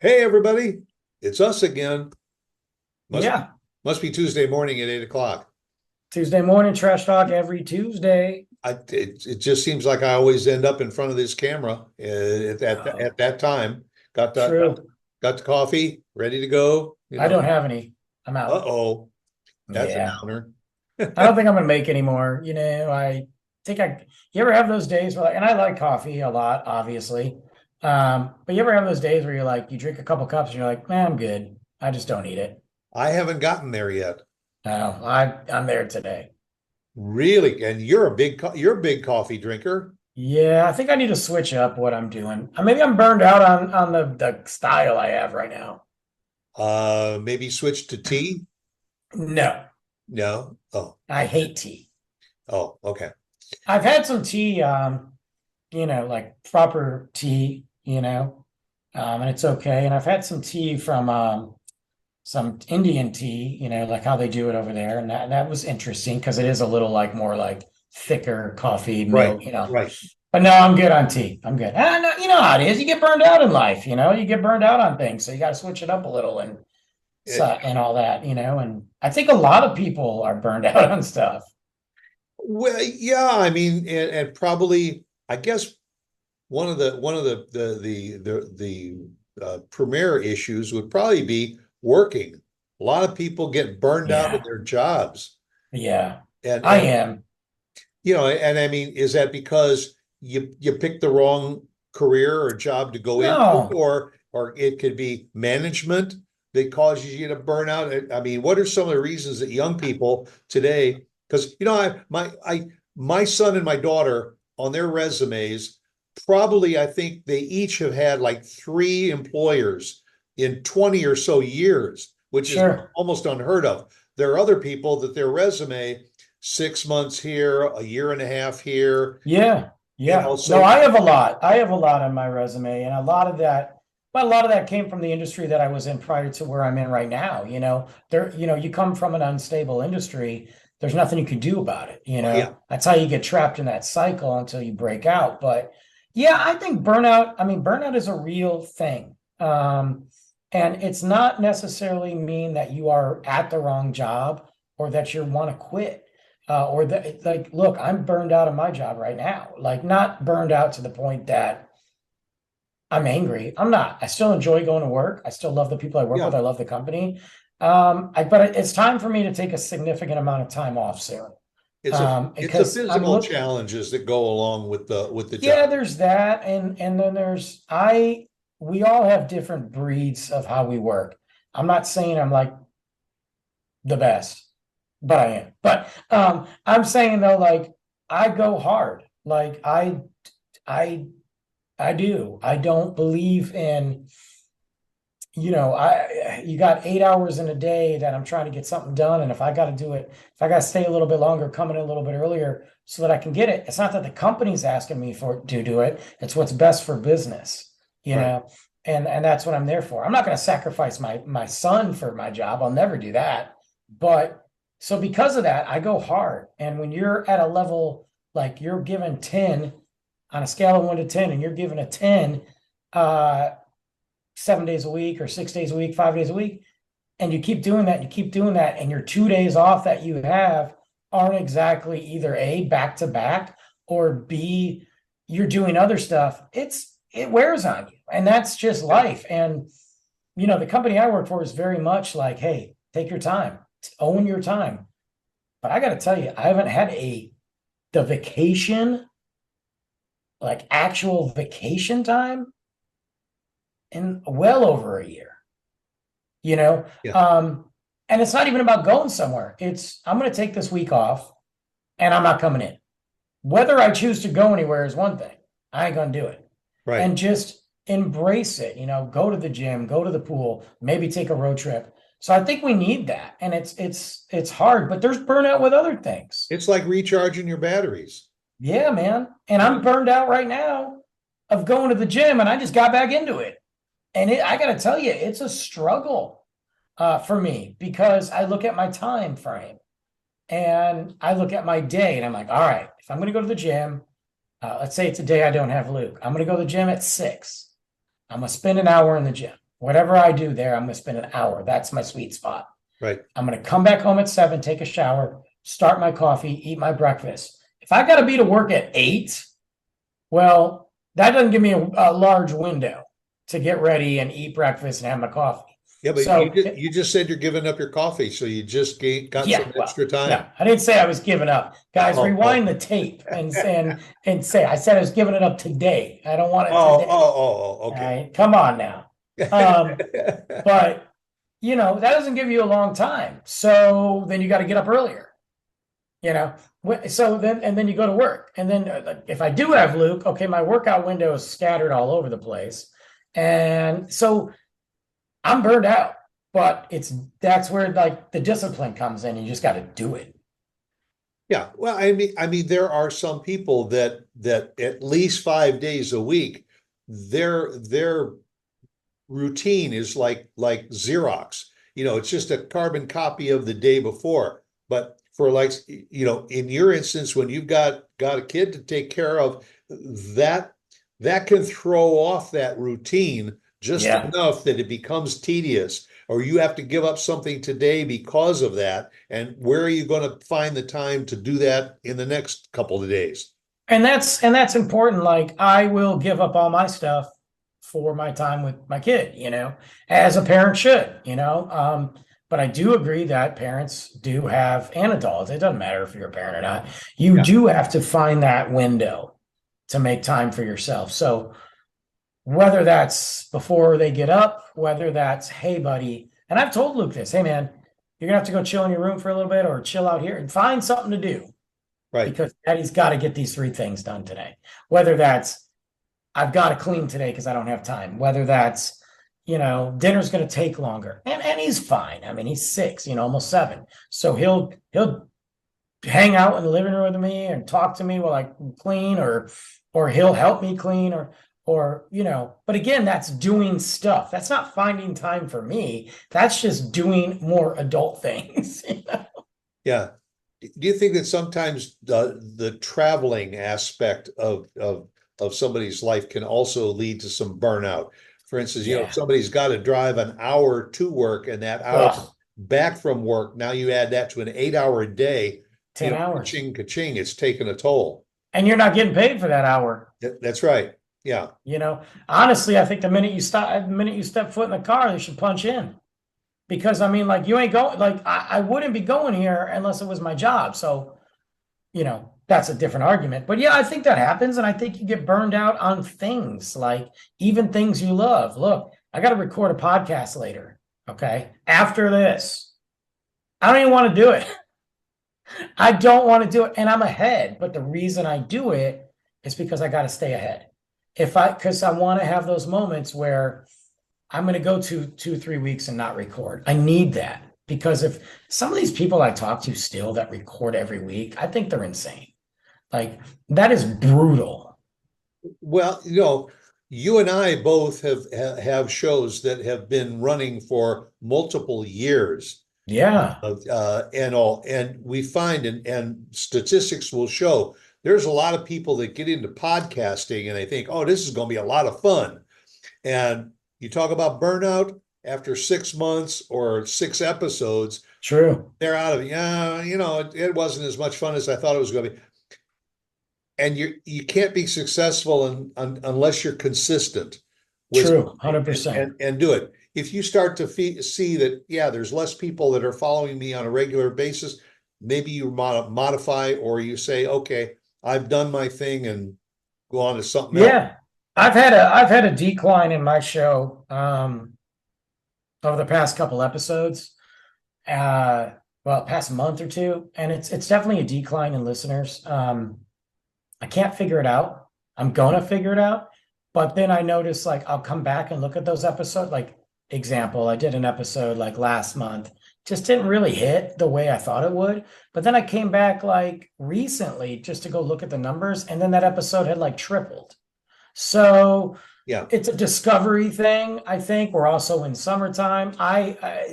Hey, everybody, it's us again. Must be, Yeah. must be Tuesday morning at 8 o'clock. Tuesday morning trash talk every Tuesday. It just seems like I always end up in front of this camera Oh, at that time. Got the, got, true. got the coffee, ready to go. I don't have any. I'm out. Uh-oh, that's a Yeah. downer. I don't think I'm gonna make any more. I think you ever have those days where and I like coffee a lot, obviously. But you ever have those days where you're like, you drink a couple cups and you're like, man, I'm good. I just don't eat it. I haven't gotten there yet. No, I'm there today. Really? And you're a big coffee drinker. Yeah, I think I need to switch up what I'm doing. Maybe I'm burned out on the style I have right now. Maybe switch to tea? No, No. Oh, I hate tea. oh, okay. I've had some tea, like proper tea, and it's okay. And I've had some tea from some Indian tea, like how they do it over there, and that was interesting because it is a little like more like thicker coffee Right, milk. right. But no, I'm good on tea. I'm good. And you know how it is. You get burned out in life, you get burned out on things, so you got to switch it up a little and Eh, and all that. And I think a lot of people are burned out on stuff. Well, yeah, I mean, and probably, I guess one of the premier issues would probably be working. A lot of people get burned out in Yeah, their jobs, yeah, and I am. and I mean, is that because you picked the wrong career or job to go into, No, or it could be management that causes you to burn out? I mean, what are some of the reasons that young people today? Because my son and my daughter on their resumes, probably I think they each have had like three employers in 20 or so years, which is sure. almost unheard of. There are other people that their resume 6 months here, a year and a half here, Yeah, yeah. No, so I have a lot. I have a lot on my resume, and a lot of that came from the industry that I was in prior to where I'm in right now. You come from an unstable industry, there's nothing you can do about it. yeah, That's how you get trapped in that cycle until you break out. But yeah, I think burnout, I mean, burnout is a real thing. And it's not necessarily mean that you are at the wrong job or that you want to quit or that like look, I'm burned out of my job right now, like not burned out to the point that I'm angry. I'm not. I still enjoy going to work. I still love the people I work yeah. with. I love the company. But it's time for me to take a significant amount of time off soon. It's a Because I'm physical look challenges that go along with the Yeah, job. there's that, and then we all have different breeds of how we work. I'm not saying I'm like the best, but I am. But I'm saying though, like I go hard. Like I I do. I don't believe in, you got 8 hours in a day that I'm trying to get something done. And if I got to do it, if I got to stay a little bit longer, come in a little bit earlier so that I can get it. It's not that the company's asking me to do it. It's what's best for business, you Right. know, and that's what I'm there for. I'm not going to sacrifice my son for my job. I'll never do that. But so because of that, I go hard. And when you're at a level like you're given 10 on a scale of 1 to 10, and you're given a 10, 7 days a week or 6 days a week, 5 days a week, and you keep doing that, you keep doing that, and your 2 days off that you have aren't exactly either A, back to back, or B, you're doing other stuff, it wears on you. And that's just Yeah. life. And the company I work for is very much like, hey, take your time, own your time. But I gotta tell you, I haven't had the vacation, like actual vacation time in well over a year, you know? Yeah. Um, and it's not even about going somewhere. It's I'm gonna take this week off and I'm not coming in. Whether I choose to go anywhere is one thing. I ain't gonna do it. Right. And just embrace it, go to the gym, go to the pool, maybe take a road trip. So I think we need that. And it's hard, but there's burnout with other things. It's like recharging your batteries. Yeah, man. And I'm burned out right now of going to the gym and I just got back into it. And I got to tell you, it's a struggle for me because I look at my time frame and I look at my day and I'm like, all right, if I'm going to go to the gym, let's say it's a day I don't have Luke. I'm going to go to the gym at 6. I'm going to spend an hour in the gym. whatever I do there, I'm going to spend an hour. That's my sweet spot. Right. I'm going to come back home at 7, take a shower, start my coffee, eat my breakfast. If I got to be to work at 8, well, that doesn't give me a large window to get ready and eat breakfast and have my coffee. Yeah, but So, you just said you're giving up your coffee, so you just got yeah, some well, extra time. no, I didn't say I was giving up. Guys, Oh, rewind oh. the tape and say I said I was giving it up today. I don't want it Oh, today. All Okay. Right, come on now. But that doesn't give you a long time. So then you got to get up earlier. So then you go to work. And then if I do have Luke, okay, my workout window is scattered all over the place. And so I'm burned out, but that's where like the discipline comes in. You just got to do it. Yeah, well, I mean, there are some people that at least 5 days a week, their routine is like Xerox. It's just a carbon copy of the day before. But for like, in your instance, when you've got a kid to take care of, that can throw off that routine just Yeah. enough that it becomes tedious, or you have to give up something today because of that. And where are you going to find the time to do that in the next couple of days? And that's important. Like I will give up all my stuff for my time with my kid, as a parent should, but I do agree that parents do have, and adults, it doesn't matter if you're a parent or not, you do have to find that window to make time for yourself. So whether that's before they get up, whether that's, hey, buddy, and I've told Luke this, hey, man, you're gonna have to go chill in your room for a little bit or chill out here and find something to do. Right. Because daddy's got to get these 3 things done today. Whether that's, I've got to clean today because I don't have time. Whether that's, dinner's going to take longer. And he's fine. I mean, he's 6, almost 7. So he'll hang out in the living room with me and talk to me while I clean, or he'll help me clean, or but again, that's doing stuff. That's not finding time for me. That's just doing more adult things. Yeah. Do you think that sometimes the traveling aspect of somebody's life can also lead to some burnout? For instance, if somebody's got to drive an hour to work and that hour back from work, now you add that to an 8-hour day, 10 hours. Ka-ching, ka-ching, it's taken a toll. And you're not getting paid for that hour. That's right. Yeah. Honestly, I think the minute you step foot in the car, they should punch in. Because I mean, like you ain't going, like I wouldn't be going here unless it was my job. So, that's a different argument. But yeah, I think that happens. And I think you get burned out on things, like even things you love. Look, I got to record a podcast later. Okay. After this, I don't even want to do it. I don't want to do it. And I'm ahead. But the reason I do it is because I got to stay ahead. Because I want to have those moments where I'm going to go 2-3 weeks and not record. I need that, because if some of these people I talk to still that record every week, I think they're insane. Like that is brutal. Well, you and I both have shows that have been running for multiple years. Yeah. And we find, and statistics will show, there's a lot of people that get into podcasting and they think, oh, this is going to be a lot of fun. And you talk about burnout after 6 months or 6 episodes. True. They're out of it. Yeah, it wasn't as much fun as I thought it was going to be. And you can't be successful unless you're consistent. True, 100%. And do it. If you start to see that, there's less people that are following me on a regular basis, maybe you modify, or you say, okay, I've done my thing, and go on to something else. Yeah. I've had a decline in my show over the past couple episodes. Past month or 2, and it's definitely a decline in listeners. I can't figure it out. I'm gonna figure it out, but then I notice, like, I'll come back and look at those episodes. Like, example, I did an episode like last month, just didn't really hit the way I thought it would. But then I came back like recently just to go look at the numbers, and then that episode had like tripled. So it's a discovery thing. I think we're also in summertime.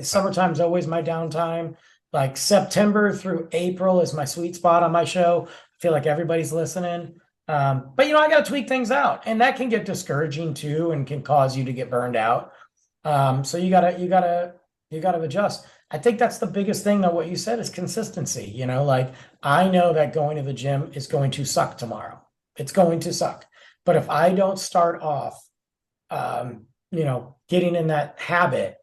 Summertime's always my downtime. Like September through April is my sweet spot on my show. I feel like everybody's listening. But I got to tweak things out, and that can get discouraging too, and can cause you to get burned out. So you gotta adjust. I think that's the biggest thing though, what you said is consistency. Like I know that going to the gym is going to suck tomorrow. It's going to suck. But if I don't start off getting in that habit,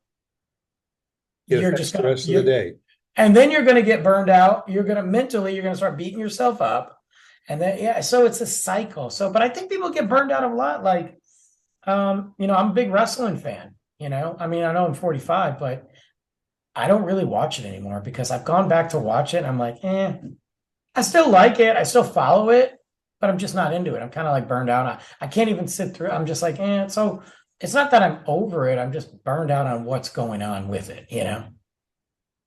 It you're affects just the gonna rest of the you day. and then you're gonna get burned out. You're gonna start beating yourself up. And then yeah, so it's a cycle. So, but I think people get burned out a lot. Like, I'm a big wrestling fan. I mean, I know I'm 45, but I don't really watch it anymore because I've gone back to watch it. And I'm like, I still like it. I still follow it, but I'm just not into it. I'm kind of like burned out. I can't even sit through. I'm just like, So it's not that I'm over it. I'm just burned out on what's going on with it.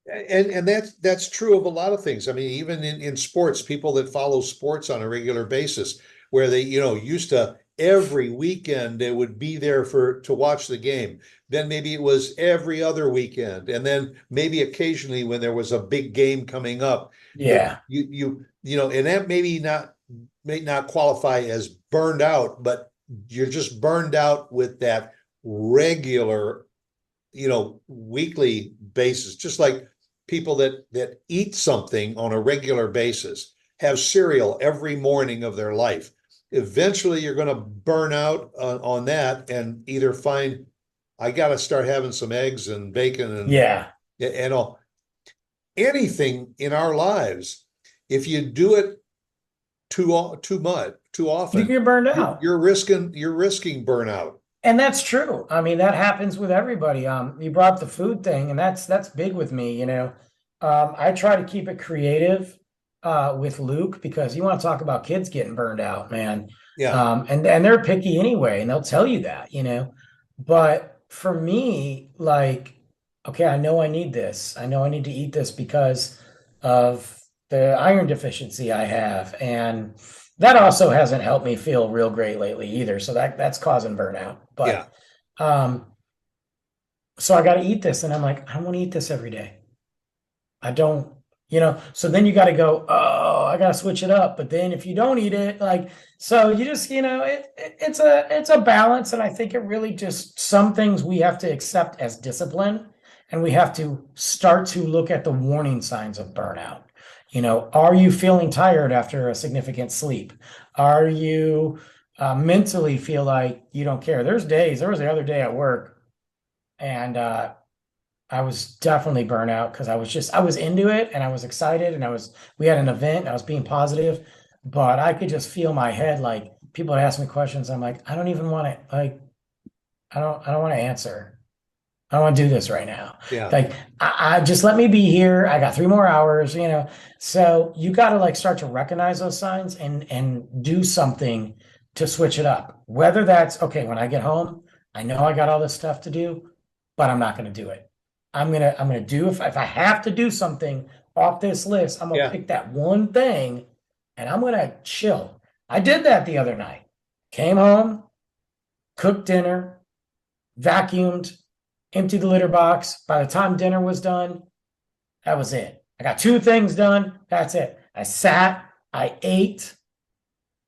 And that's true of a lot of things. I mean, even in sports, people that follow sports on a regular basis, where they, used to every weekend they would be there to watch the game. Then maybe it was every other weekend, and then maybe occasionally when there was a big game coming up. But Yeah. and that may not qualify as burned out, but you're just burned out with that regular, weekly basis, just like people that eat something on a regular basis, have cereal every morning of their life. Eventually, you're going to burn out on that and either find, I got to start having some eggs and bacon Yeah. and all. Anything in our lives, if you do it too much, too You often, get burned you're, out. you're risking you're risking burnout. And that's true. I mean, that happens with everybody. You brought up the food thing, and that's big with me. I try to keep it creative with Luke because you want to talk about kids getting burned out, man. Yeah, And they're picky anyway, and they'll tell you that. But for me, like, okay, I know I need this. I know I need to eat this because of the iron deficiency I have, and that also hasn't helped me feel real great lately either. So that's causing burnout. yeah, But um, so I got to eat this, and I'm like, I don't want to eat this every day. I don't. So then you got to go, oh, I got to switch it up. But then if you don't eat it, like, so you just, it's a balance. And I think it really just some things we have to accept as discipline, and we have to start to look at the warning signs of burnout. Are you feeling tired after a significant sleep? Are you mentally feel like you don't care? There was the other day at work, and I was definitely burnt out because I was into it and I was excited and we had an event and I was being positive, but I could just feel my head like people would ask me questions. I'm like, I don't even want to like, I don't want to answer. I don't want to do this right now. yeah, Like, I just let me be here. I got 3 more hours. So you got to like start to recognize those signs and do something to switch it up. Whether that's okay, when I get home, I know I got all this stuff to do, but I'm not going to do it. I'm gonna do if I have to do something off this list, I'm gonna yeah. pick that one thing and I'm gonna chill. I did that the other night. Came home, cooked dinner, vacuumed, emptied the litter box. By the time dinner was done, that was it. I got 2 things done. That's it. I sat, I ate,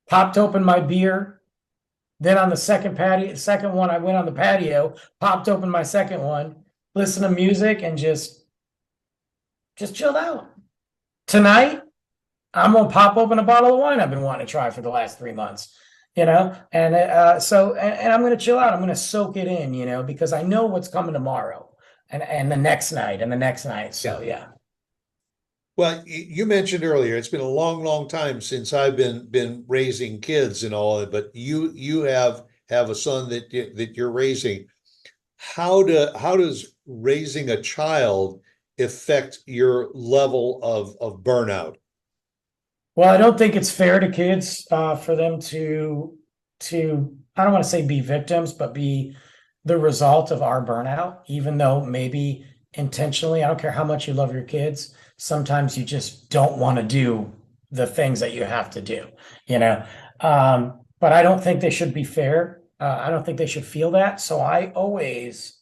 popped open my beer. Then on the second one, I went on the patio, popped open my second one, listened to music, and just chilled out. Tonight, I'm gonna pop open a bottle of wine I've been wanting to try for the last 3 months. And I'm gonna chill out. I'm gonna soak it in, because I know what's coming tomorrow, and the next night and the next night. Yeah. So yeah. Well, you mentioned earlier, it's been a long, long time since I've been raising kids and all, but you have a son that you're raising. How does raising a child affect your level of burnout? Well, I don't think it's fair to kids for them to I don't want to say be victims, but be the result of our burnout, even though maybe intentionally, I don't care how much you love your kids, sometimes you just don't want to do the things that you have to do, you know. But I don't think they should be fair. I don't think they should feel that. So I always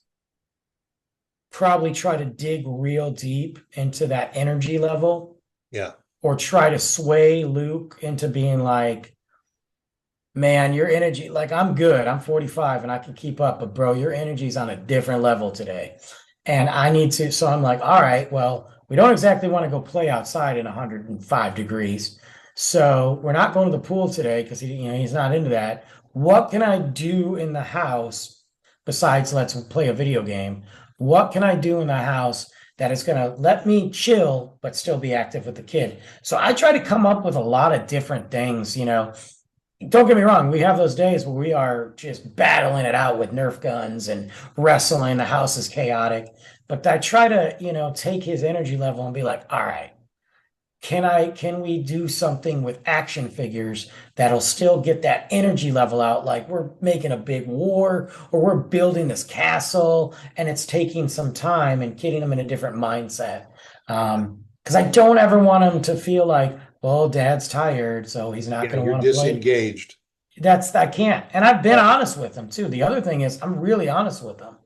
probably try to dig real deep into that energy level Yeah, or try to sway Luke into being like, Man, your energy, like I'm good. I'm 45 and I can keep up, but bro, your energy's on a different level today. And I need to, so I'm like, all right, well, we don't exactly want to go play outside in 105 degrees. So we're not going to the pool today because he's not into that. What can I do in the house besides let's play a video game? What can I do in the house that is going to let me chill but still be active with the kid? So I try to come up with a lot of different things. Don't get me wrong, we have those days where we are just battling it out with Nerf guns and wrestling. The house is chaotic. But I try to take his energy level and be like, all right, can we do something with action figures that'll still get that energy level out? Like we're making a big war or we're building this castle and it's taking some time and getting them in a different mindset. Because I don't ever want him to feel like, well, dad's tired, so he's not Yeah, going to you're want to play. disengaged. I can't. And I've been Yeah, honest with them too. The other thing is I'm really honest with them.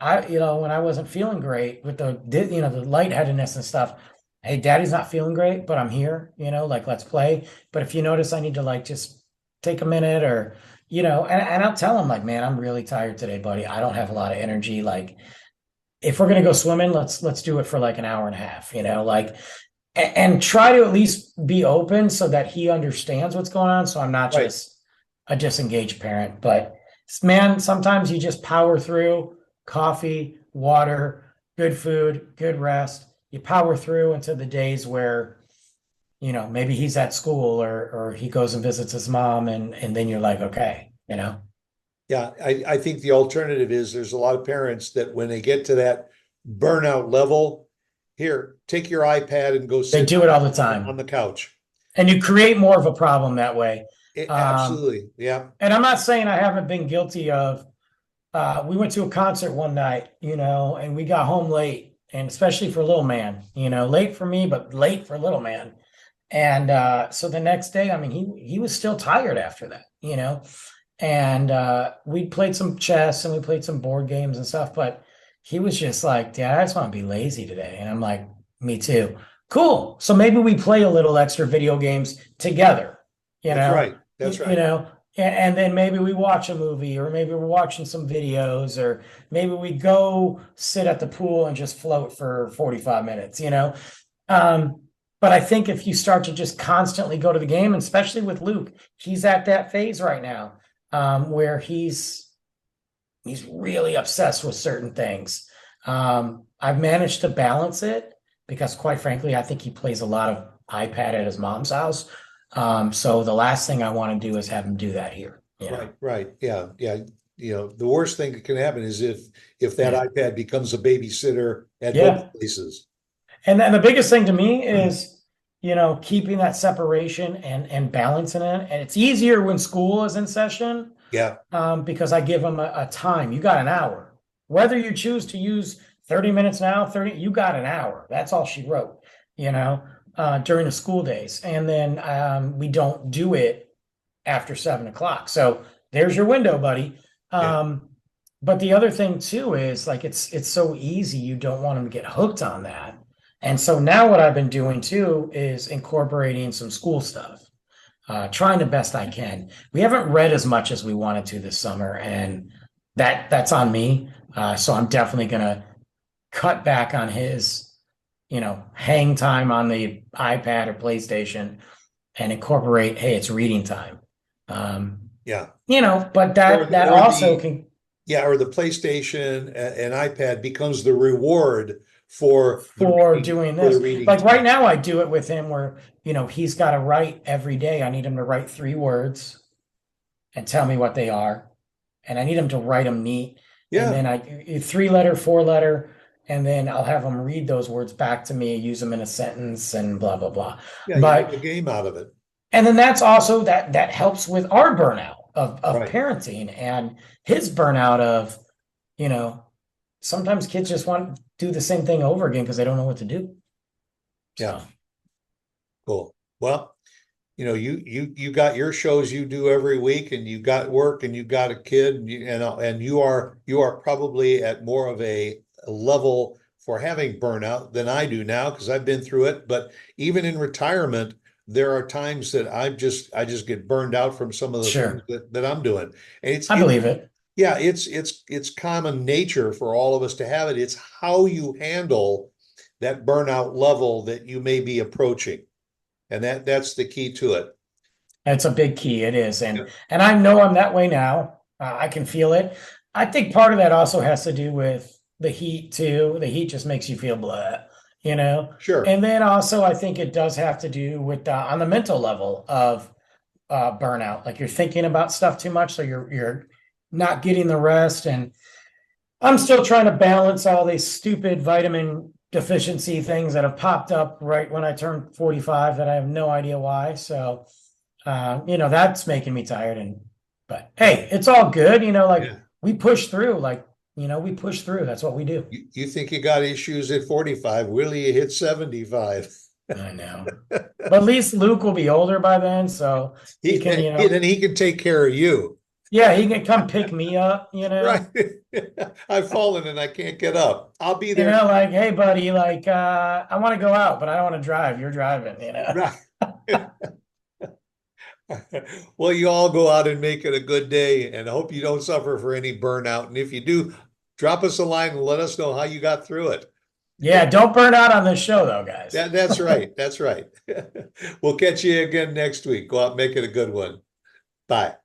When I wasn't feeling great with the lightheadedness and stuff, hey, daddy's not feeling great, but I'm here, like let's play. But if you notice I need to like just take a minute and I'll tell him like, man, I'm really tired today, buddy. I don't have a lot of energy. Like if we're gonna go swimming, let's do it for like an hour and a half, like and try to at least be open so that he understands what's going on. So I'm not right. just a disengaged parent. But man, sometimes you just power through coffee, water, good food, good rest. You power through into the days where, maybe he's at school or he goes and visits his mom and then you're like, okay. Yeah, I think the alternative is there's a lot of parents that when they get to that burnout level, here, take your iPad and go They sit do it all the on time. the couch. And you create more of a problem that way. Um, Absolutely. Yeah. and I'm not saying I haven't been guilty of we went to a concert one night, and we got home late, and especially for little man, late for me, but late for little man. And so the next day, I mean, he was still tired after that. And we played some chess and we played some board games and stuff, but he was just like, Dad, I just want to be lazy today. And I'm like, me too. Cool. So maybe we play a little extra video games together, you That's know, right. That's you right. know, and then maybe we watch a movie or maybe we're watching some videos or maybe we go sit at the pool and just float for 45 minutes. Um, but I think if you start to just constantly go to the game, and especially with Luke, he's at that phase right now where he's really obsessed with certain things. I've managed to balance it because, quite frankly, I think he plays a lot of iPad at his mom's house. So the last thing I want to do is have him do that here. Right. Right. Yeah. Yeah. The worst thing that can happen is if that Yeah, iPad becomes a babysitter at both yeah. places. And the biggest thing to me is, keeping that separation and balancing it. And it's easier when school is in session Yeah. because I give them a time. You got an hour. Whether you choose to use 30 minutes now, 30, you got an hour. That's all she wrote, during the school days. And then we don't do it after 7 o'clock. So there's your window, buddy. Yeah. But the other thing too is like it's so easy, you don't want them to get hooked on that. And so now what I've been doing too is incorporating some school stuff trying the best I can. We haven't read as much as we wanted to this summer, and that's on me. So I'm definitely gonna cut back on his, hang time on the iPad or PlayStation and incorporate, hey, it's reading time. Yeah. But Or that or also the can yeah, or the PlayStation and iPad becomes the reward for for doing the this. reading Like right time. now, I do it with him where, he's got to write every day. I need him to write 3 words and tell me what they are. And I need him to write them neat. And Yeah. then 3 letter, 4 letter, and then I'll have him read those words back to me, use them in a sentence and blah, blah, blah. Yeah. You make But a game out of it. and then that's also that helps with our burnout of Right. parenting and his burnout of, you know, sometimes kids just want to do the same thing over again because they don't know what to do. Yeah. So Cool. Well, you got your shows you do every week, and you got work, and you got a kid, and you are probably at more of a level for having burnout than I do now because I've been through it. But even in retirement, there are times that I just get burned out from some of the things Sure. that I'm doing. And I believe it. yeah, it's common nature for all of us to have it. It's how you handle that burnout level that you may be approaching. And that's the key to it. It's a big key. It is. Yeah, And I know I'm that way now. I can feel it. I think part of that also has to do with the heat too. The heat just makes you feel blah, you know. sure. And then also I think it does have to do with on the mental level of burnout. Like you're thinking about stuff too much, so you're not getting the rest. And I'm still trying to balance all these stupid vitamin deficiency things that have popped up right when I turned 45 that I have no idea why. So that's making me tired. But hey, it's all good. Like Yeah. we push through. Like we push through. That's what we do. You think you got issues at 45, will you hit 75? I know. But at least Luke will be older by then, so he can, Then he can take care of you. yeah, he can come pick me up. Right. I've fallen and I can't get up. I'll be there. Like, hey, buddy, like, I want to go out, but I don't want to drive. You're driving. Right. Well, you all go out and make it a good day, and I hope you don't suffer for any burnout. And if you do, drop us a line and let us know how you got through it. Yeah, don't burn out on this show, though, guys. That's right. That's right. We'll catch you again next week. Go out and make it a good one. Bye.